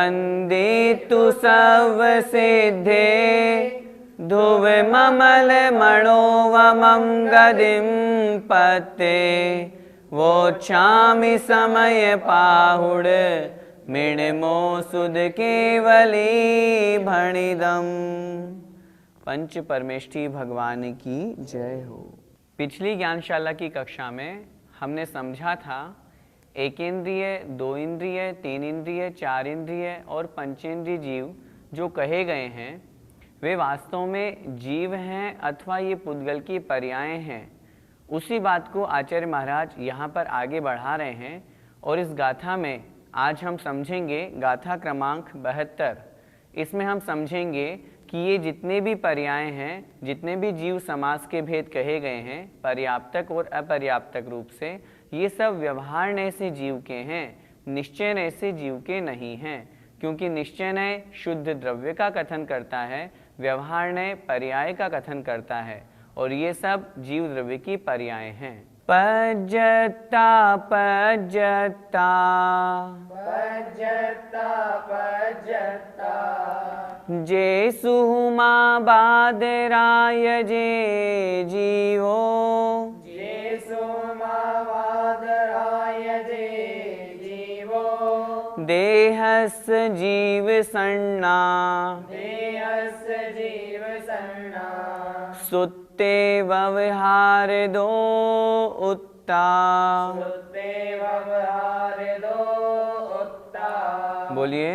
वंदितु सर्व सिद्धे ध्रुव ममल मणोवमं गदिं पते वोच्छामि समय पाहुड मिणमो सुध केवली भणिदम। पंच परमेष्ठी भगवान की जय हो। पिछली ज्ञानशाला की कक्षा में हमने समझा था एक इंद्रिय, दो इंद्रिय, तीन इंद्रिय, चार इंद्रिय और पंचेंद्रिय जीव जो कहे गए हैं वे वास्तव में जीव हैं अथवा ये पुद्गल की पर्याय हैं। उसी बात को आचार्य महाराज यहाँ पर आगे बढ़ा रहे हैं और इस गाथा में आज हम समझेंगे गाथा क्रमांक 72। इसमें हम समझेंगे कि ये जितने भी पर्याय हैं, जितने भी जीव समास के भेद कहे गए हैं पर्याप्तक और अपर्याप्तक रूप से, ये सब व्यवहार नय से जीव के हैं, निश्चय नय से जीव के नहीं हैं। क्योंकि निश्चय नय शुद्ध द्रव्य का कथन करता है, व्यवहार नय पर्याय का कथन करता है और ये सब जीव द्रव्य की पर्याय हैं। पज्जता पज्जता पज्जता पज्जता जे सुहुमा बादराय जे जीवो जे सुहुमा बादराय जे जीवो देहस जीव सन्ना देहस जीव सन्ना सुत्ते व्यवहार दो उत्ता सुत्ते व्यवहार दो उत्ता। बोलिए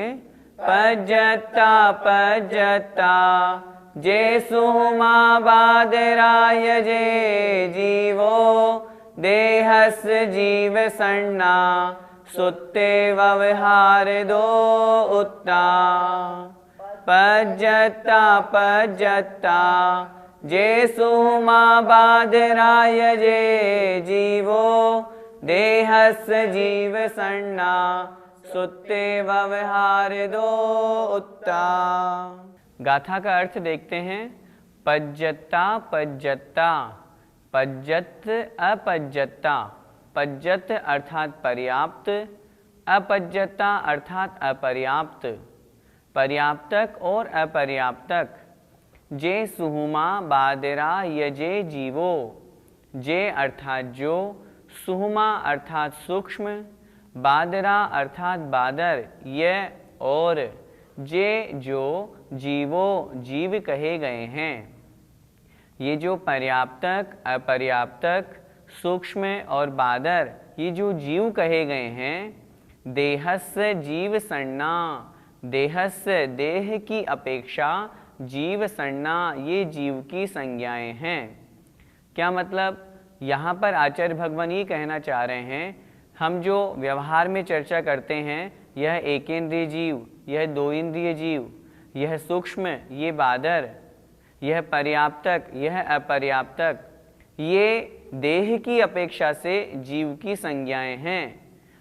पज्जता पज्जता जे सुहुमा बादराय जे जीवो देहस जीव सन्ना सुत्ते व्यवहार दो उत्ता। पज्जता पज्जता जे सुहुमा बादराय जे जीवो देहस जीव सन्ना सुत्ते व्यवहार दो उत्ता। गाथा का अर्थ देखते हैं। पज्जता पज्जता, पज्जत अपज्जता, पज्जत अर्थात पर्याप्त, अपज्जता अर्थात अपर्याप्त, पर्याप्तक और अपर्याप्तक। जे सुहुमा बादरा यजे जीवो, जे अर्थात जो, सुहुमा अर्थात सूक्ष्म, बादरा अर्थात बादर, यह और, जे जो जीवो जीव कहे गए हैं। ये जो पर्याप्तक, अपर्याप्तक, सूक्ष्म और बादर ये जो जीव कहे गए हैं, देहस्य जीव सन्ना, देहस्य देह की अपेक्षा जीव सन्ना ये जीव की संज्ञाएं हैं। क्या मतलब? यहाँ पर आचार्य भगवान ये कहना चाह रहे हैं हम जो व्यवहार में चर्चा करते हैं यह एक इंद्रिय जीव, यह दो इंद्रिय जीव, यह सूक्ष्म, ये बादर, यह पर्याप्तक, यह अपर्याप्तक, ये देह की अपेक्षा से जीव की संज्ञाएं हैं।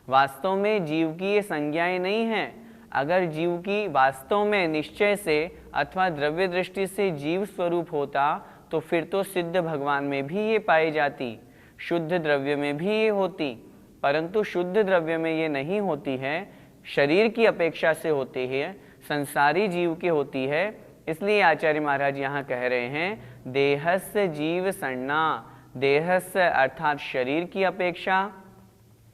वास्तव में जीव की ये संज्ञाएं नहीं हैं। अगर जीव की वास्तव में निश्चय से अथवा द्रव्य दृष्टि से जीव स्वरूप होता तो फिर तो सिद्ध भगवान में भी ये पाई जाती, शुद्ध द्रव्य में भी ये होती, परंतु शुद्ध द्रव्य में ये नहीं होती है, शरीर की अपेक्षा से होती है, संसारी जीव की होती है। इसलिए आचार्य महाराज यहाँ कह रहे हैं देहस्य जीव सन्ना, देहस्य अर्थात शरीर की अपेक्षा,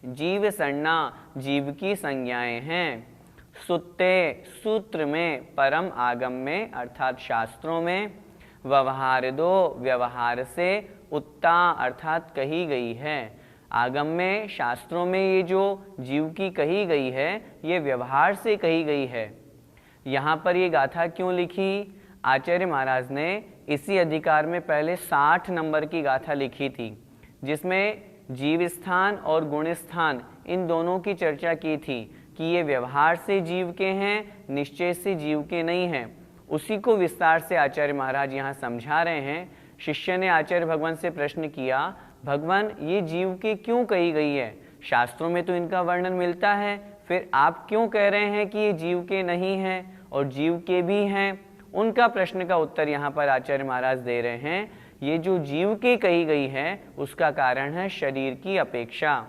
जीव सन्ना जीव की संज्ञाएं हैं। सुत्ते सूत्र में, परम आगम में अर्थात शास्त्रों में, व्यवहार दो व्यवहार से, उत्ता अर्थात कही गई है। आगम में, शास्त्रों में ये जो जीव की कही गई है ये व्यवहार से कही गई है। यहाँ पर ये गाथा क्यों लिखी? आचार्य महाराज ने इसी अधिकार में पहले 60 नंबर की गाथा लिखी थी जिसमें जीव स्थान और गुण स्थान इन दोनों की चर्चा की थी कि ये व्यवहार से जीव के हैं, निश्चय से जीव के नहीं हैं। उसी को विस्तार से आचार्य महाराज यहाँ समझा रहे हैं। शिष्य ने आचार्य भगवान से प्रश्न किया, भगवान ये जीव के क्यों कही गई है? शास्त्रों में तो इनका वर्णन मिलता है, फिर आप क्यों कह रहे हैं कि ये जीव के नहीं हैं और जीव के भी हैं? उनका प्रश्न का उत्तर यहाँ पर आचार्य महाराज दे रहे हैं। ये जो जीव की कही गई है उसका कारण है शरीर की अपेक्षा।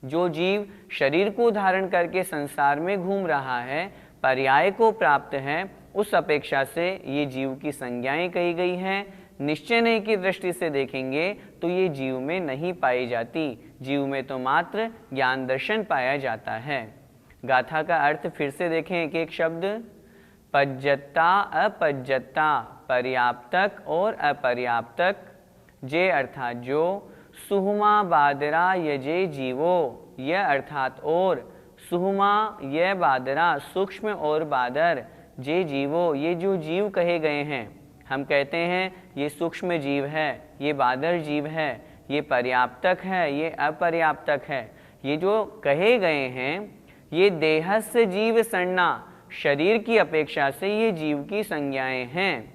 जो जीव शरीर को धारण करके संसार में घूम रहा है, पर्याय को प्राप्त है, उस अपेक्षा से ये जीव की संज्ञाएं कही गई हैं। निश्चय नहीं की दृष्टि से देखेंगे तो ये जीव में नहीं पाई जाती, जीव में तो मात्र ज्ञान दर्शन पाया जाता है। गाथा का अर्थ फिर से देखें एक एक शब्द। पज्जता अपज्जता, पर्याप्तक और अपर्याप्तक। जे अर्थात जो, सुहुमा बादरा यजे जीवो, यह अर्थात और, सुहुमा यह बादरा सूक्ष्म और बादर, जे जीवो ये जो जीव कहे गए हैं। हम कहते हैं ये सूक्ष्म जीव है, ये बादर जीव है, ये पर्याप्तक है, ये अपर्याप्तक है। ये जो कहे गए हैं ये देहस्य जीव सन्ना, शरीर की अपेक्षा से ये जीव की संज्ञाएं हैं।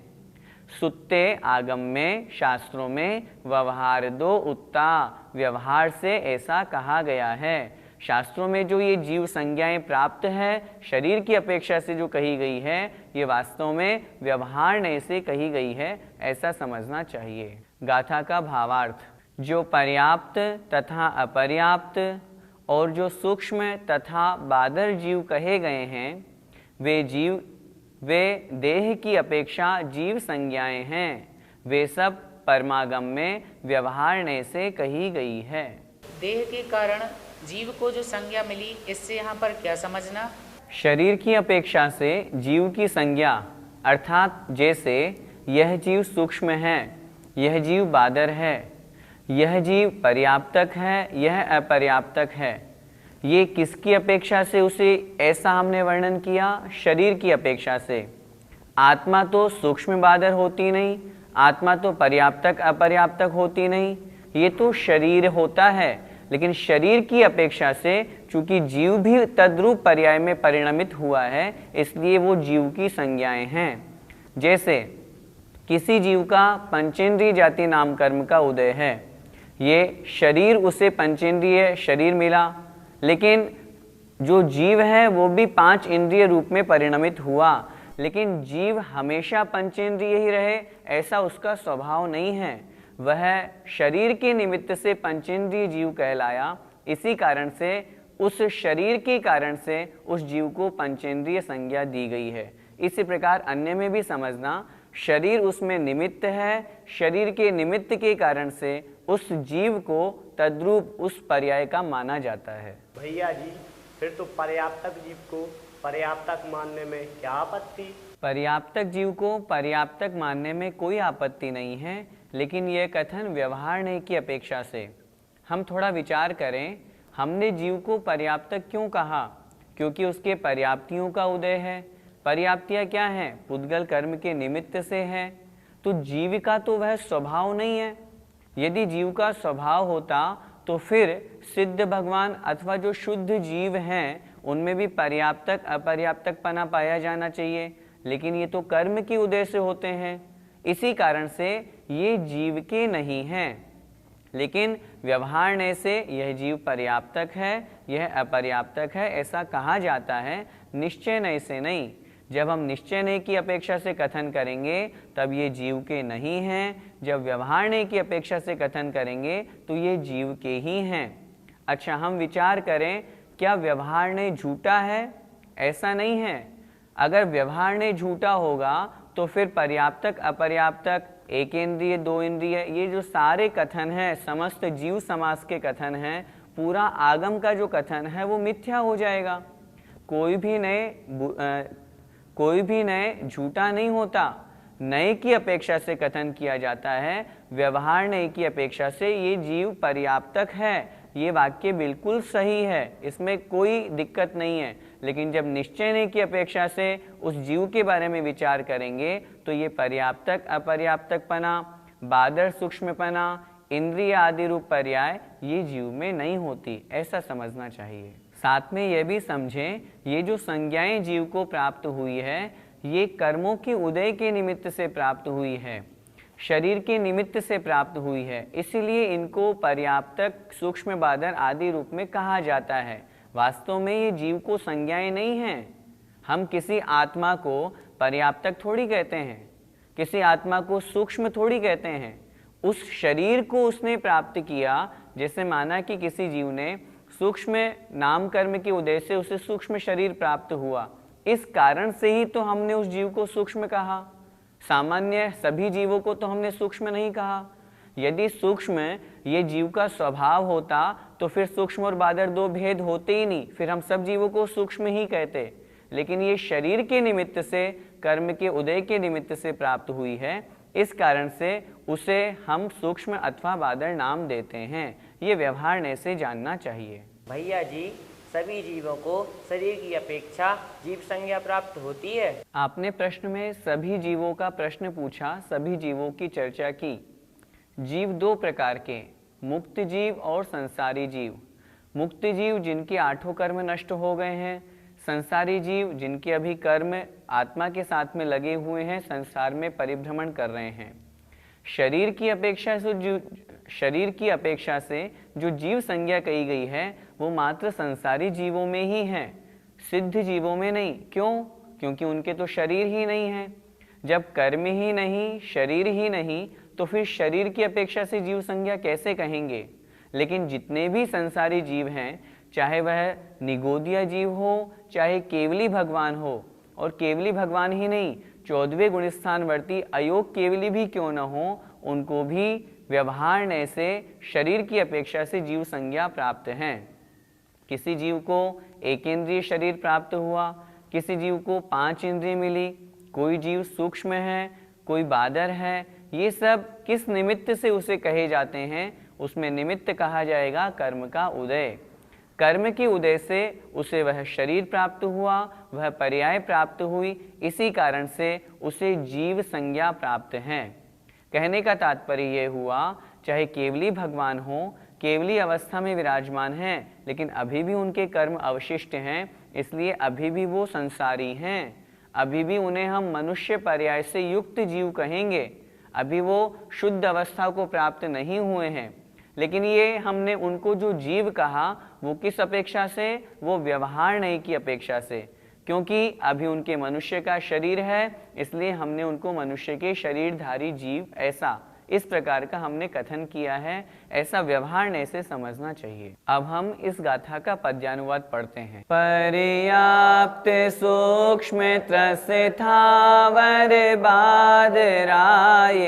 सुत्ते आगम में, शास्त्रों में व्यवहार दो उत्ता, व्यवहार से ऐसा कहा गया है। शास्त्रों में जो ये जीव संज्ञाएं प्राप्त है शरीर की अपेक्षा से जो कही गई है, ये वास्तव में व्यवहार ने से कही गई है, ऐसा समझना चाहिए। गाथा का भावार्थ। जो पर्याप्त तथा अपर्याप्त और जो सूक्ष्म तथा बादर जीव कहे गए हैं, वे जीव वे देह की अपेक्षा जीव संज्ञाएं हैं। वे सब परमागम में व्यवहार ने से कही गई है। देह के कारण जीव को जो संज्ञा मिली, इससे यहाँ पर क्या समझना? शरीर की अपेक्षा से जीव की संज्ञा, अर्थात जैसे यह जीव सूक्ष्म है, यह जीव बादर है, यह जीव पर्याप्तक है, यह अपर्याप्तक है। ये किसकी अपेक्षा से उसे ऐसा हमने वर्णन किया? शरीर की अपेक्षा से। आत्मा तो सूक्ष्म बादर होती नहीं, आत्मा तो पर्याप्तक अपर्याप्तक होती नहीं, ये तो शरीर होता है। लेकिन शरीर की अपेक्षा से चूंकि जीव भी तद्रूप पर्याय में परिणमित हुआ है, इसलिए वो जीव की संज्ञाएं हैं। जैसे किसी जीव का पंचेंद्रिय जाति नाम कर्म का उदय है, ये शरीर उसे पंचेंद्रिय शरीर मिला, लेकिन जो जीव है वो भी 5 इंद्रिय रूप में परिणमित हुआ। लेकिन जीव हमेशा पंचेंद्रिय ही रहे ऐसा उसका स्वभाव नहीं है, वह शरीर के निमित्त से पंचेंद्रिय जीव कहलाया। इसी कारण से उस शरीर के कारण से उस जीव को पंचेंद्रिय संज्ञा दी गई है। इसी प्रकार अन्य में भी समझना, शरीर उसमें निमित्त है, शरीर के निमित्त के कारण से उस जीव को तद्रूप उस पर्याय का माना जाता है। भैया जी, फिर तो पर्याप्तक जीव को पर्याप्तक मानने में क्या आपत्ति? पर्याप्तक जीव को पर्याप्तक मानने में कोई आपत्ति नहीं है, लेकिन यह कथन व्यवहार नहीं की अपेक्षा से। हम थोड़ा विचार करें, हमने जीव को पर्याप्तक क्यों कहा? क्योंकि उसके पर्याप्तियों का उदय है। पर्याप्तियाँ क्या हैं? पुद्गल कर्म के निमित्त से है। तो जीव का तो वह स्वभाव नहीं है। यदि जीव का स्वभाव होता तो फिर सिद्ध भगवान अथवा जो शुद्ध जीव हैं उनमें भी पर्याप्तक अपर्याप्तकपना पाया जाना चाहिए, लेकिन ये तो कर्म की उदय से होते हैं। इसी कारण से ये जीव के नहीं हैं, लेकिन व्यवहार ने से यह जीव पर्याप्तक है, यह अपर्याप्तक है ऐसा कहा जाता है, निश्चय नहीं से नहीं। जब हम निश्चय नहीं की अपेक्षा से कथन करेंगे तब ये जीव के नहीं हैं, जब व्यवहार नहीं की अपेक्षा से कथन करेंगे तो ये जीव के ही हैं। अच्छा, हम विचार करें, क्या व्यवहार ने झूठा है? ऐसा नहीं है। अगर व्यवहार ने झूठा होगा तो फिर पर्याप्तक अपर्याप्तक, एक इंद्रिय दो इंद्रिय, ये जो सारे कथन हैं, समस्त जीव समास के कथन हैं, पूरा आगम का जो कथन है वो मिथ्या हो जाएगा। कोई भी नए झूठा नहीं होता। नए की अपेक्षा से कथन किया जाता है, व्यवहार नए की अपेक्षा से ये जीव पर्याप्तक है। ये वाक्य बिल्कुल सही है, इसमें कोई दिक्कत नहीं है। लेकिन जब निश्चय नहीं की अपेक्षा से उस जीव के बारे में विचार करेंगे तो ये पर्याप्तक अपर्याप्तकपना, बादर सूक्ष्मपना, इंद्रिय आदि रूप पर्याय ये जीव में नहीं होती, ऐसा समझना चाहिए। साथ में यह भी समझें, ये जो संज्ञाएं जीव को प्राप्त हुई है ये कर्मों के उदय के निमित्त से प्राप्त हुई है, शरीर के निमित्त से प्राप्त हुई है, इसीलिए इनको पर्याप्तक सूक्ष्म बादर आदि रूप में कहा जाता है। वास्तव में ये जीव को संज्ञाएं नहीं हैं। हम किसी आत्मा को पर्याप्तक थोड़ी कहते हैं, किसी आत्मा को सूक्ष्म थोड़ी कहते हैं। उस शरीर को उसने प्राप्त किया, जैसे माना कि किसी जीव ने सूक्ष्म नाम कर्म के उदय से उसे सूक्ष्म शरीर प्राप्त हुआ, इस कारण से ही तो हमने उस जीव को सूक्ष्म कहा। सामान्य सभी जीवों को तो हमने सूक्ष्म नहीं कहा। यदि सूक्ष्म ये जीव का स्वभाव होता तो फिर सूक्ष्म और बादर दो भेद होते ही नहीं, फिर हम सब जीवों को सूक्ष्म ही कहते। लेकिन ये शरीर के निमित्त से, कर्म के उदय के निमित्त से प्राप्त हुई है, इस कारण से उसे हम सूक्ष्म अथवा बादर नाम देते हैं। ये व्यवहार से जानना चाहिए। भैया जी, सभी जीवों को शरीर की अपेक्षा जीव संज्ञा प्राप्त होती है। आपने प्रश्न में सभी जीवों का प्रश्न पूछा, सभी जीवों की चर्चा की। जीव दो प्रकार के, मुक्त जीव और संसारी जीव। मुक्त जीव जिनके आठों कर्म नष्ट हो गए हैं, संसारी जीव जिनके अभी कर्म आत्मा के साथ में लगे हुए हैं, संसार में परिभ्रमण कर रहे हैं। शरीर की अपेक्षा से जो जीव संज्ञा कही गई है वो मात्र संसारी जीवों में ही है, सिद्ध जीवों में नहीं। क्यों? क्योंकि उनके तो शरीर ही नहीं है। जब कर्म ही नहीं, शरीर ही नहीं, तो फिर शरीर की अपेक्षा से जीव संज्ञा कैसे कहेंगे? लेकिन जितने भी संसारी जीव हैं, चाहे वह निगोदिया जीव हो, चाहे केवली भगवान हो, और केवली भगवान ही नहीं, 14वें गुणस्थानवर्ती अयोग केवली भी क्यों न हो, उनको भी व्यवहार से शरीर की अपेक्षा से जीव संज्ञा प्राप्त है। किसी जीव को एक इंद्रिय शरीर प्राप्त हुआ, किसी जीव को 5 इंद्रिय मिली, कोई जीव सूक्ष्म है, कोई बादर है। ये सब किस निमित्त से उसे कहे जाते हैं? उसमें निमित्त कहा जाएगा कर्म का उदय। कर्म के उदय से उसे वह शरीर प्राप्त हुआ, वह पर्याय प्राप्त हुई, इसी कारण से उसे जीव संज्ञा प्राप्त है। कहने का तात्पर्य यह हुआ, चाहे केवली भगवान हो, केवली अवस्था में विराजमान हैं, लेकिन अभी भी उनके कर्म अवशिष्ट हैं, इसलिए अभी भी वो संसारी हैं। अभी भी उन्हें हम मनुष्य पर्याय से युक्त जीव कहेंगे। अभी वो शुद्ध अवस्था को प्राप्त नहीं हुए हैं। लेकिन ये हमने उनको जो जीव कहा वो किस अपेक्षा से? वो व्यवहार नहीं की अपेक्षा से, क्योंकि अभी उनके मनुष्य का शरीर है, इसलिए हमने उनको मनुष्य के शरीरधारी जीव ऐसा इस प्रकार का हमने कथन किया है। ऐसा व्यवहार से समझना चाहिए। अब हम इस गाथा का पद्यानुवाद पढ़ते हैं। पर्याप्त सूक्ष्म त्रस्य थावर बादराये,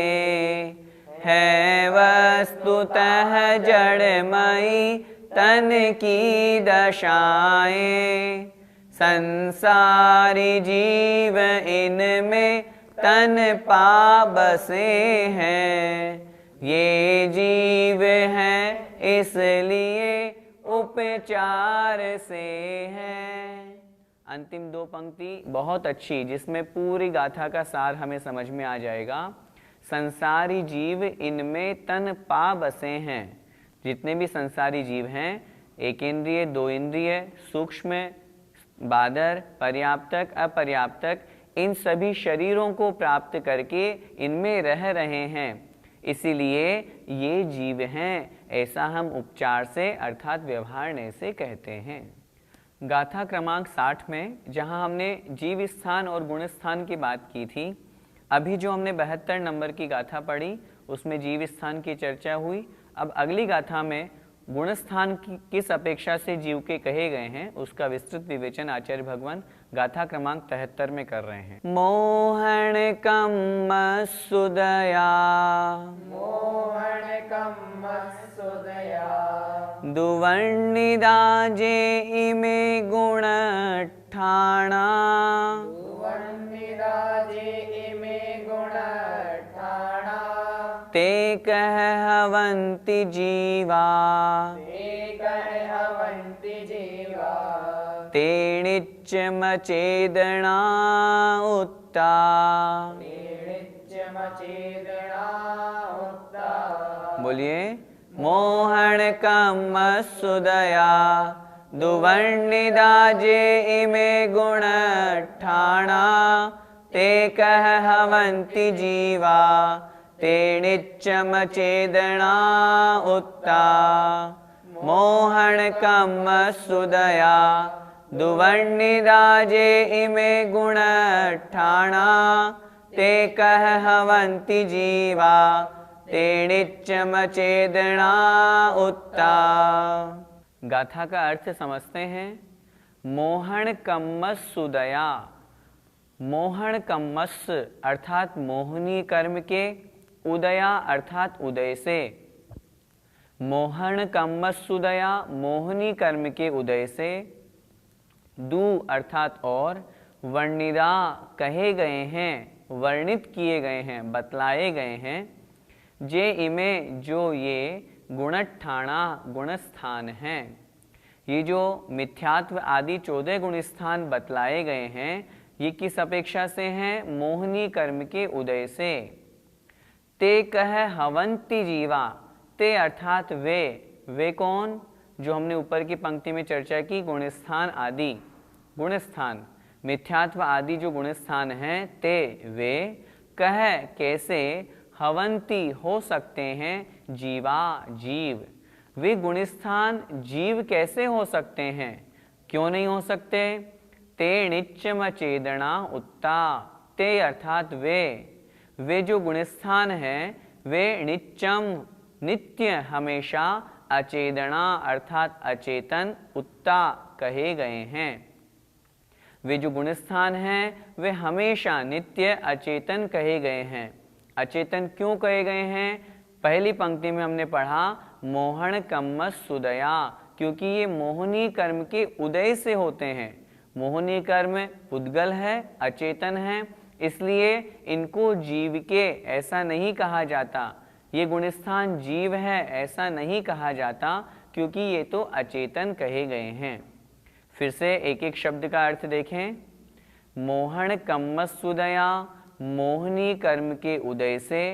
है वस्तुतः जड़मयी तन की दशाएं। संसारी जीव इनमें तन पा बसे हैं, ये जीव हैं इसलिए उपचार से हैं। अंतिम 2 पंक्ति बहुत अच्छी, जिसमें पूरी गाथा का सार हमें समझ में आ जाएगा। संसारी जीव इनमें तन पा बसे हैं। जितने भी संसारी जीव हैं, एक इंद्रिय, 2 इंद्रिय, सूक्ष्म, बादर, पर्याप्तक, अपर्याप्तक, इन सभी शरीरों को प्राप्त करके इनमें रह रहे हैं, इसीलिए ये जीव हैं, ऐसा हम उपचार से अर्थात व्यवहार से कहते हैं। गाथा क्रमांक 60 में जहां हमने जीव स्थान और गुण स्थान की बात की थी, अभी जो हमने 72 नंबर की गाथा पढ़ी उसमें जीव स्थान की चर्चा हुई। अब अगली गाथा में गुण स्थान की किस अपेक्षा से जीव के कहे गए हैं उसका विस्तृत विवेचन आचार्य भगवान गाथा क्रमांक 73 में कर रहे हैं। मोहन कम सुदया, मोहन कम सुदया, दुवर्णिदा जे इमे गुण ठाणा, दुवर्णिदा जे इमे गुण ठाणा, ते कह हवन्ति जीवा, ते कह हवन्ति जीवा, तेणिच्च मचेदना उत्ता, तेणिच्च मचेदना उत्ता। बोलिए। मोहन कम सुदया, दुवर्णिदा जे इमे गुण ठाणा, ते कह हवन्ति जीवा, तेणिच्च मचेदना उत्ता। मोहन कम सुदया, दुवर्णिदा जे इमे गुण ठाणा, ते कह हवन्ति जीवा, तेणिच्च मचेदना उत्ता। गाथा का अर्थ समझते हैं। मोहन कम्मस्सुदया, मोहन कम्मस्स अर्थात मोहनी कर्म के, उदया अर्थात उदय से। मोहन कम्मस्सुदया मोहनी कर्म के उदय से। दू अर्थात और, वर्णिदा कहे गए हैं, वर्णित किए गए हैं, बतलाए गए हैं। जे इमे जो ये गुणठाणा गुणस्थान हैं, ये जो मिथ्यात्व आदि 14 गुणस्थान बतलाए गए हैं, ये किस अपेक्षा से हैं? मोहनी कर्म के उदय से। ते कह हवंती जीवा, ते अर्थात वे कौन? जो हमने ऊपर की पंक्ति में चर्चा की, गुणस्थान आदि, गुणस्थान मिथ्यात्व आदि जो गुणस्थान हैं, ते वे कह कैसे, हवंती हो सकते हैं, जीवा जीव। वे गुणस्थान जीव कैसे हो सकते हैं? क्यों नहीं हो सकते? ते नित्यम चेदना उत्ता, ते अर्थात वे जो गुणस्थान हैं वे नित्यम नित्य हमेशा, अचेदना अर्थात अचेतन, उत्ता कहे गए हैं। वे जो गुणस्थान हैं वे हमेशा नित्य अचेतन कहे गए हैं। अचेतन क्यों कहे गए हैं? पहली पंक्ति में हमने पढ़ा मोहन कम्मस्सुदया, क्योंकि ये मोहनी कर्म के उदय से होते हैं। मोहनी कर्म पुद्गल है, अचेतन है, इसलिए इनको जीव के ऐसा नहीं कहा जाता। ये गुणस्थान जीव है ऐसा नहीं कहा जाता, क्योंकि ये तो अचेतन कहे गए हैं। फिर से एक एक शब्द का अर्थ देखें। मोहन कम्मस्सुदया मोहनी कर्म के उदय से।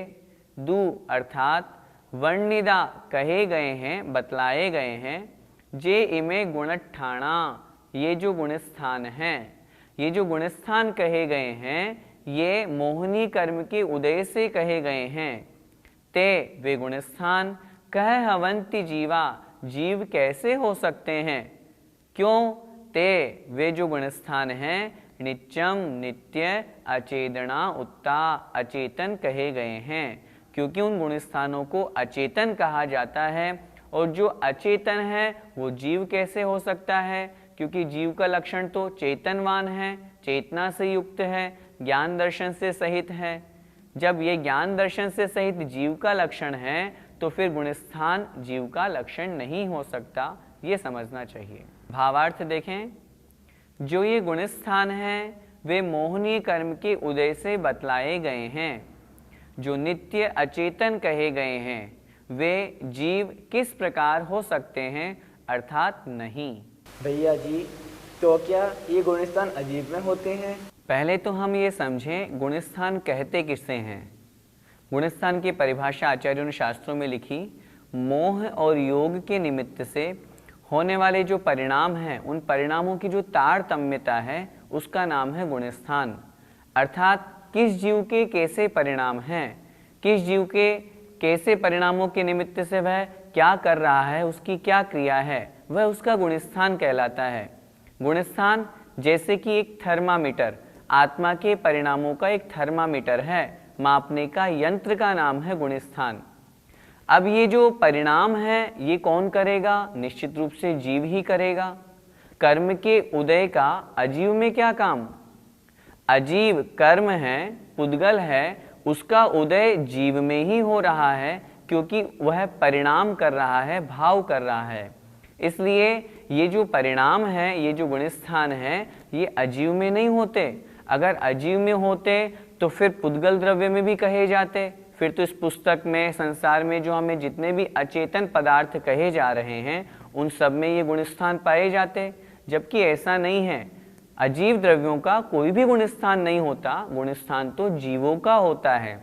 दू अर्थात वर्णिदा कहे गए हैं, बतलाए गए हैं। जे इमे गुणठाणा, ये जो गुणस्थान हैं, ये जो गुणस्थान कहे गए हैं, ये मोहनी कर्म के उदय से कहे गए हैं। ते वे गुणस्थान, कह हवंती जीवा, जीव कैसे हो सकते हैं? क्यों? ते वे जो गुणस्थान हैं, नित्यम नित्य, अचेदना उत्ता अचेतन कहे गए हैं, क्योंकि उन गुणस्थानों को अचेतन कहा जाता है। और जो अचेतन है वो जीव कैसे हो सकता है? क्योंकि जीव का लक्षण तो चेतनवान है, चेतना से युक्त है, ज्ञान दर्शन से सहित है। जब ये ज्ञान दर्शन से सहित जीव का लक्षण है तो फिर गुणस्थान जीव का लक्षण नहीं हो सकता, ये समझना चाहिए। भावार्थ देखें। जो ये गुणस्थान हैं वे मोहनीय कर्म के उदय से बतलाए गए हैं। जो नित्य अचेतन कहे गए हैं वे जीव किस प्रकार हो सकते हैं? अर्थात नहीं। भैया जी, तो क्या ये गुणस्थान अजीब में होते हैं? पहले तो हम ये समझें गुणस्थान कहते किससे हैं। गुणस्थान की परिभाषा आचार्यों ने शास्त्रों में लिखी, मोह और योग के निमित्त से होने वाले जो परिणाम हैं, उन परिणामों की जो तारतम्यता है उसका नाम है गुणस्थान। अर्थात किस जीव के कैसे परिणाम हैं, किस जीव के कैसे परिणामों के निमित्त से वह क्या कर रहा है, उसकी क्या क्रिया है, वह उसका गुणस्थान कहलाता है। गुणस्थान जैसे कि एक थर्मामीटर, आत्मा के परिणामों का एक थर्मामीटर है, मापने का यंत्र का नाम है गुणस्थान। अब ये जो परिणाम है ये कौन करेगा? निश्चित रूप से जीव ही करेगा। कर्म के उदय का अजीव में क्या काम? अजीव कर्म है, पुद्गल है, उसका उदय जीव में ही हो रहा है, क्योंकि वह परिणाम कर रहा है, भाव कर रहा है। इसलिए ये जो परिणाम है, ये जो गुणस्थान है, ये अजीव में नहीं होते। अगर अजीव में होते तो फिर पुद्गल द्रव्य में भी कहे जाते। फिर तो इस पुस्तक में, संसार में जो हमें जितने भी अचेतन पदार्थ कहे जा रहे हैं उन सब में ये गुणस्थान पाए जाते, जबकि ऐसा नहीं है। अजीव द्रव्यों का कोई भी गुणस्थान नहीं होता, गुणस्थान तो जीवों का होता है।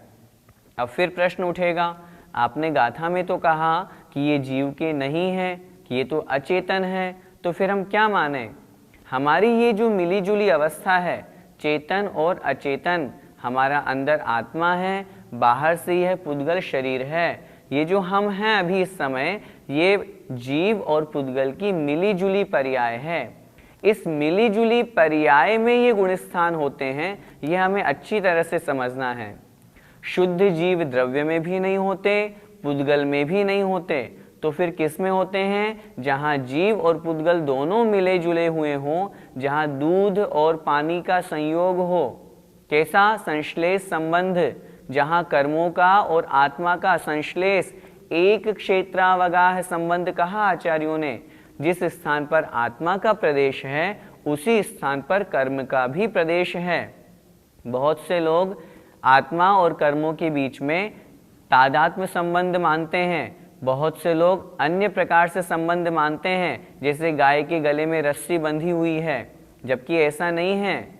अब फिर प्रश्न उठेगा, आपने गाथा में तो कहा कि ये जीव के नहीं है, कि ये तो अचेतन है, तो फिर हम क्या माने? हमारी ये जो मिली जुली अवस्था है, चेतन और अचेतन, हमारा अंदर आत्मा है, बाहर से यह पुद्गल शरीर है। ये जो हम हैं अभी इस समय, ये जीव और पुद्गल की मिली जुली पर्याय है। इस मिली जुली पर्याय में ये गुणस्थान होते हैं, ये हमें अच्छी तरह से समझना है। शुद्ध जीव द्रव्य में भी नहीं होते, पुद्गल में भी नहीं होते, तो फिर किस में होते हैं? जहाँ जीव और पुद्गल दोनों मिले जुले हुए हों, जहाँ दूध और पानी का संयोग हो। कैसा? संश्लेष संबंध, जहाँ कर्मों का और आत्मा का संश्लेष, एक क्षेत्रावगाह संबंध कहा आचार्यों ने। जिस स्थान पर आत्मा का प्रदेश है उसी स्थान पर कर्म का भी प्रदेश है। बहुत से लोग आत्मा और कर्मों के बीच में तादात्म्य संबंध मानते हैं, बहुत से लोग अन्य प्रकार से संबंध मानते हैं, जैसे गाय के गले में रस्सी बंधी हुई है, जबकि ऐसा नहीं है।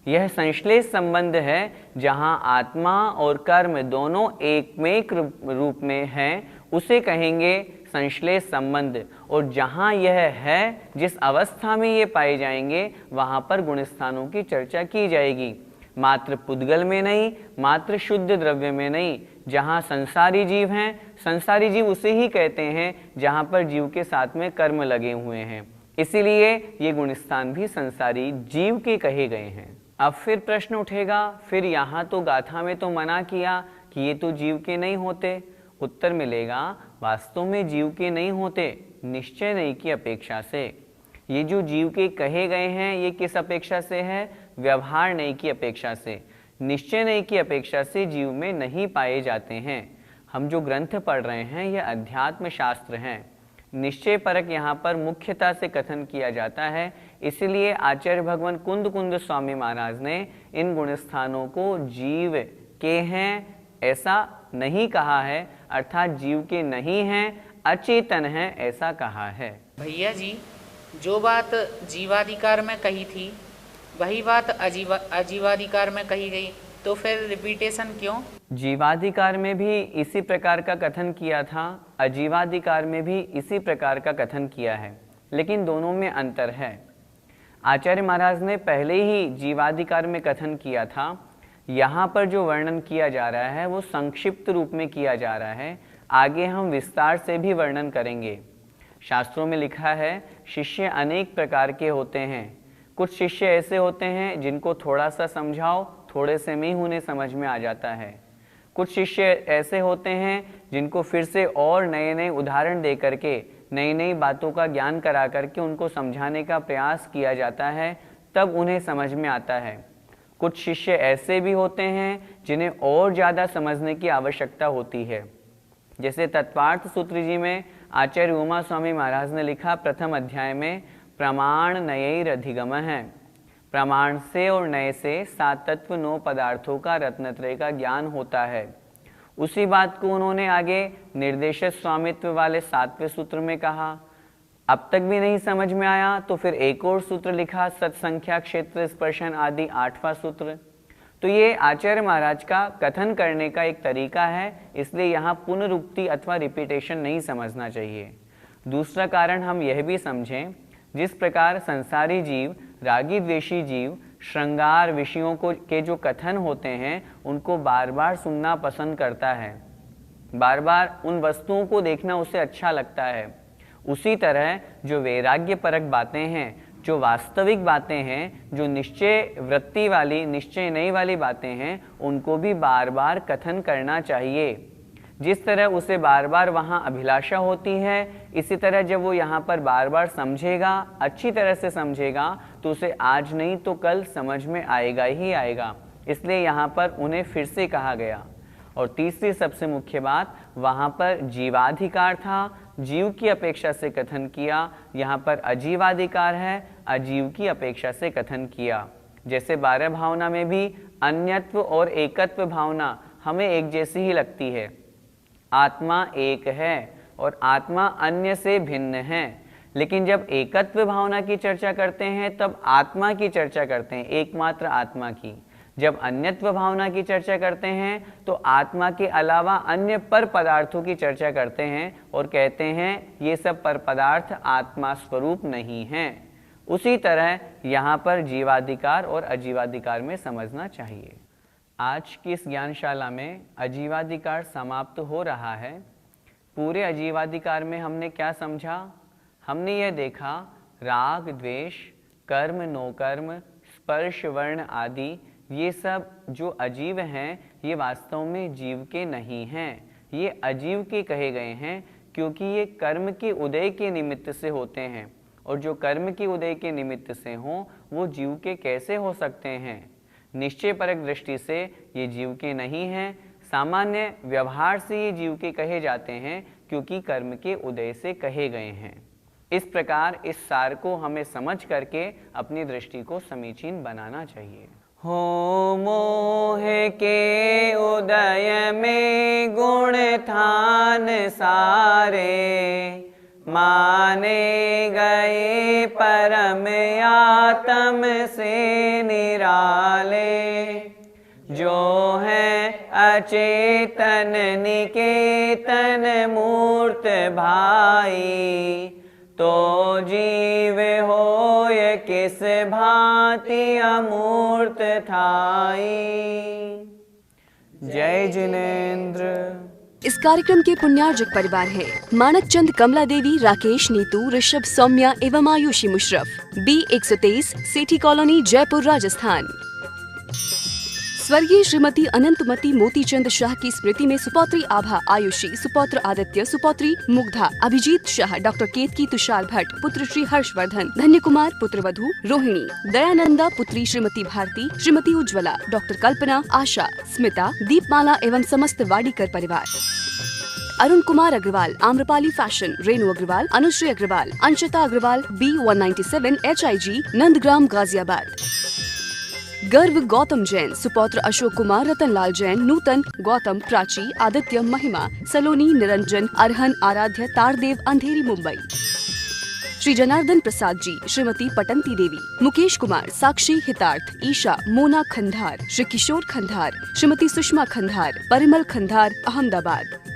यह संश्लेष संबंध है, जहाँ आत्मा और कर्म दोनों एकमेक रूप में हैं, उसे कहेंगे संश्लेष संबंध। और जहाँ यह है, जिस अवस्था में ये पाए जाएंगे, वहाँ पर गुणस्थानों की चर्चा की जाएगी। मात्र पुद्गल में नहीं, मात्र शुद्ध द्रव्य में नहीं। जहाँ संसारी जीव हैं, संसारी जीव उसे ही कहते हैं जहाँ पर जीव के साथ में कर्म लगे हुए हैं, इसीलिए ये गुणस्थान भी संसारी जीव के कहे गए हैं। अब फिर प्रश्न उठेगा, फिर यहाँ तो गाथा में तो मना किया कि ये तो जीव के नहीं होते। उत्तर मिलेगा, वास्तव में जीव के नहीं होते, निश्चय नहीं की अपेक्षा से। ये जो जीव के कहे गए हैं, ये किस अपेक्षा से है? व्यवहार नहीं की अपेक्षा से। निश्चय नहीं की अपेक्षा से जीव में नहीं पाए जाते हैं। हम जो ग्रंथ पढ़ रहे हैं ये अध्यात्म शास्त्र हैं। निश्चय परक यहाँ पर मुख्यता से कथन किया जाता है, इसलिए आचार्य भगवान कुंद कुंद स्वामी महाराज ने इन गुणस्थानों को जीव के हैं ऐसा नहीं कहा है, अर्थात जीव के नहीं हैं, अचेतन हैं ऐसा कहा है। भैया जी, जो बात जीवाधिकार में कही थी वही बात अजीवाधिकार में कही गई, तो फिर रिपीटेशन क्यों? जीवाधिकार में भी इसी प्रकार का कथन किया था, अजीवाधिकार में भी इसी प्रकार का कथन किया है, लेकिन दोनों में अंतर है। आचार्य महाराज ने पहले ही जीवाधिकार में कथन किया था, यहाँ पर जो वर्णन किया जा रहा है वो संक्षिप्त रूप में किया जा रहा है, आगे हम विस्तार से भी वर्णन करेंगे। शास्त्रों में लिखा है, शिष्य अनेक प्रकार के होते हैं। कुछ शिष्य ऐसे होते हैं जिनको थोड़ा सा समझाओ, थोड़े से में ही उन्हें समझ में आ जाता है। कुछ शिष्य ऐसे होते हैं जिनको फिर से और नए नए उदाहरण दे करके, नई नई बातों का ज्ञान करा करके उनको समझाने का प्रयास किया जाता है, तब उन्हें समझ में आता है। कुछ शिष्य ऐसे भी होते हैं जिन्हें और ज़्यादा समझने की आवश्यकता होती है। जैसे तत्वार्थ सूत्र जी में आचार्य उमा स्वामी महाराज ने लिखा, प्रथम अध्याय में, प्रमाण नयैर अधिगम है। प्रमाण से और नए से सात तत्व 9 पदार्थों का रत्नत्रय का ज्ञान होता है। उसी बात को उन्होंने आगे निर्देशक स्वामित्व वाले 7वें सूत्र में कहा। अब तक भी नहीं समझ में आया तो फिर एक और सूत्र लिखा, सत्संख्या क्षेत्र स्पर्शन आदि 8वां सूत्र। तो ये आचार्य महाराज का कथन करने का एक तरीका है, इसलिए यहाँ पुनरुक्ति अथवा रिपीटेशन नहीं समझना चाहिए। दूसरा कारण हम यह भी समझें, जिस प्रकार संसारी जीव, रागी द्वेषी जीव श्रृंगार विषयों को के जो कथन होते हैं उनको बार बार सुनना पसंद करता है, बार बार उन वस्तुओं को देखना उसे अच्छा लगता है, उसी तरह जो वैराग्य परक बातें हैं, जो वास्तविक बातें हैं, जो निश्चय वृत्ति वाली, निश्चय नहीं वाली बातें हैं, उनको भी बार बार कथन करना चाहिए। जिस तरह उसे बार बार वहाँ अभिलाषा होती है, इसी तरह जब वो यहाँ पर बार बार समझेगा, अच्छी तरह से समझेगा, तो उसे आज नहीं तो कल समझ में आएगा ही आएगा। इसलिए यहाँ पर उन्हें फिर से कहा गया। और तीसरी सबसे मुख्य बात, वहाँ पर जीवाधिकार था, जीव की अपेक्षा से कथन किया, यहाँ पर अजीवाधिकार है, अजीव की अपेक्षा से कथन किया। जैसे 12 भावना में भी अन्यत्व और एकत्व भावना हमें एक जैसी ही लगती है। आत्मा एक है और आत्मा अन्य से भिन्न है, लेकिन जब एकत्व भावना की चर्चा करते हैं तब आत्मा की चर्चा करते हैं, एकमात्र आत्मा की। जब अन्यत्व भावना की चर्चा करते हैं तो आत्मा के अलावा अन्य पर पदार्थों की चर्चा करते हैं और कहते हैं ये सब पर पदार्थ आत्मा स्वरूप नहीं हैं। उसी तरह यहाँ पर जीवाधिकार और अजीवाधिकार में समझना चाहिए। आज की इस ज्ञानशाला में अजीवाधिकार समाप्त हो रहा है। पूरे अजीवाधिकार में हमने क्या समझा? हमने यह देखा, राग द्वेष, कर्म नो कर्म, स्पर्श वर्ण आदि ये सब जो अजीव हैं ये वास्तव में जीव के नहीं हैं, ये अजीव के कहे गए हैं, क्योंकि ये कर्म के उदय के निमित्त से होते हैं, और जो कर्म के उदय के निमित्त से हों वो जीव के कैसे हो सकते हैं। निश्चय परक दृष्टि से ये जीव के नहीं हैं, सामान्य व्यवहार से ये जीव के कहे जाते हैं क्योंकि कर्म के उदय से कहे गए हैं। इस प्रकार इस सार को हमें समझ करके अपनी दृष्टि को समीचीन बनाना चाहिए। हो मोह के उदय में गुण थान सारे, माने गए परम आत्म से निराले। जो है अचेतन निकेतन मूर्त भाई, तो जीव होय किस भांति अमूर्त थाई। जय जिनेन्द्र। इस कार्यक्रम के पुण्यार्जक परिवार है मानक चंद, कमला देवी, राकेश, नीतू, ऋषभ, सौम्या एवं आयुषी मुशरफ, B123, सेठी कॉलोनी, जयपुर, राजस्थान। स्वर्गीय श्रीमती अनंतमती मोतीचंद शाह की स्मृति में सुपौत्री आभा, आयुषी, सुपौत्र आदित्य, सुपौत्री मुग्धा, अभिजीत शाह, डॉक्टर केतकी तुषार भट्ट, पुत्र श्री हर्षवर्धन, धन्य कुमार पुत्रवधू रोहिणी, दयानंदा पुत्री श्रीमती भारती, श्रीमती उज्ज्वला, डॉक्टर कल्पना, आशा, स्मिता, दीपमाला एवं समस्त वाडीकर परिवार। Arun Kumar Agarwal, Amrapali fashion, Renu Agarwal, Anushree Agarwal, Anshita Agarwal, B197 HIG, Nandgram, Ghaziabad. गर्व गौतम जैन, सुपौत्र अशोक कुमार, रतनलाल जैन, नूतन, गौतम, प्राची, आदित्य, महिमा, सलोनी, निरंजन, अरहन, आराध्य, तारदेव, अंधेरी, मुंबई। श्री जनार्दन प्रसाद जी, श्रीमती पटंती देवी, मुकेश कुमार, साक्षी, हितार्थ, ईशा, मोना खंधार, श्री किशोर खंधार, श्रीमती सुषमा खंधार, परिमल खंधार, अहमदाबाद।